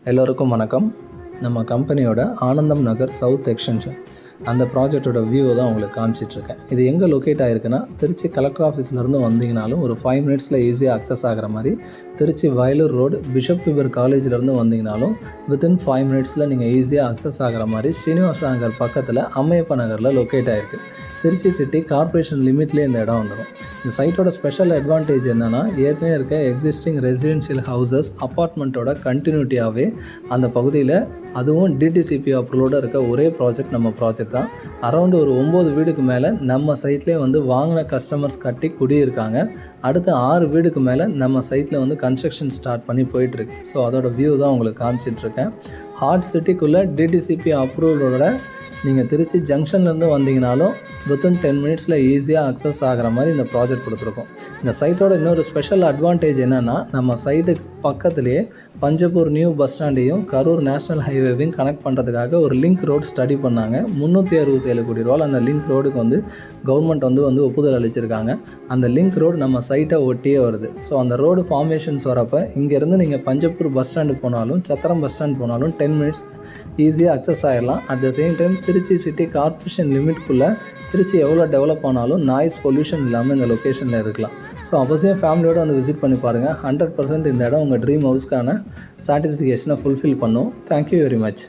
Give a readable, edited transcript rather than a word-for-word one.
எல்லோருக்கும் வணக்கம். நம்ம கம்பெனியோட ஆனந்தம் நகர் சவுத் எக்ஸ்டென்ஷன் அந்த ப்ராஜெக்டோட வியூவை தான் உங்களுக்கு காமிச்சிட்ருக்கேன். இது எங்கே லொக்கேட் ஆகிருக்குன்னா, திருச்சி கலெக்டர் ஆஃபீஸ்லேருந்து வந்தீங்கனாலும் ஒரு 5 மினிட்ஸில் ஈஸியாக அக்சஸ் ஆகிற மாதிரி, திருச்சி வயலூர் ரோடு பிஷப் பிபர் காலேஜ்லேருந்து வந்தீங்கனாலும் வித்தின் 5 மினிட்ஸில் நீங்கள் ஈஸியாக அக்சஸ் ஆகிற மாதிரி ஸ்ரீனிவாச நகர் பக்கத்தில் அம்மையப்ப நகரில் லொக்கேட் ஆகிருக்கு. திருச்சி சிட்டி கார்ப்பரேஷன் லிமிட்லேயே இந்த இடம் வந்துடும். இந்த சைட்டோட ஸ்பெஷல் அட்வான்டேஜ் என்னென்னா, ஏற்கனவே இருக்க எக்ஸிஸ்டிங் ரெசிடென்ஷியல் ஹவுசஸ் அப்பார்ட்மெண்ட்டோட கண்டினியூட்டியாகவே அந்த பகுதியில், அதுவும் டிடிசிபி அப்ரூவோடு இருக்க ஒரே ப்ராஜெக்ட் நம்ம ப்ராஜெக்ட் தான். அரௌண்ட் ஒரு 9 வீடுக்கு மேலே நம்ம சைட்லேயே வந்து வாங்கின கஸ்டமர்ஸ் கட்டி குடியிருக்காங்க. அடுத்து 6 வீடுக்கு மேலே நம்ம சைட்டில் வந்து கன்ஸ்ட்ரக்ஷன் ஸ்டார்ட் பண்ணி போயிட்டுருக்கு. ஸோ அதோட வியூ தான் உங்களுக்கு காமிச்சிட்ருக்கேன். ஹார்ட் சிட்டிக்குள்ளே டிடிசிபி அப்ரூவோட நீங்கள் திருச்சி ஜங்ஷன்லேருந்து வந்தீங்கனாலும் வித்தின் 10 மினிட்ஸில் ஈஸியாக அக்சஸ் ஆகிற மாதிரி இந்த ப்ராஜெக்ட் கொடுத்துருக்கோம். இந்த சைட்டோட இன்னொரு ஸ்பெஷல் அட்வான்டேஜ் என்னென்னா, நம்ம சைட்டுக்கு பக்கத்துலேயே பஞ்சப்பூர் நியூ பஸ் ஸ்டாண்டையும் கரூர் நேஷனல் ஹைவேவையும் கனெக்ட் பண்ணுறதுக்காக ஒரு லிங்க் ரோடு ஸ்டடி பண்ணாங்க. 367 கோடி ரூபாய் அந்த லிங்க் ரோடுக்கு வந்து கவர்மெண்ட் வந்து ஒப்புதல் அளிச்சிருக்காங்க. அந்த லிங்க் ரோடு நம்ம சைட்டை ஒட்டியே வருது. ஸோ அந்த ரோடு ஃபார்மேஷன்ஸ் வரப்போ இங்கேருந்து நீங்கள் பஞ்சப்பூர் பஸ் ஸ்டாண்டு போனாலும் சத்திரம் பஸ் ஸ்டாண்ட் போனாலும் 10 மினிட்ஸ் ஈஸியாக அக்சஸ் ஆகிடலாம். At the same time Tiruchi city corporation லிமிட்குள்ளே திருச்சி எவ்வளோ டெவலப் ஆனாலும் நாய்ஸ் பொல்யூஷன் இல்லாமல் இந்த லொக்கேஷனில் இருக்கலாம். ஸோ அவசியம் ஃபேமிலியோடு வந்து விசிட் பண்ணி பாருங்கள். 100% இந்த இடம் உங்கள் ட்ரீம் ஹவுஸ்க்கான சாட்டிஸ்ஃபிகேஷனை ஃபுல்ஃபில் பண்ணும். Thank you very much.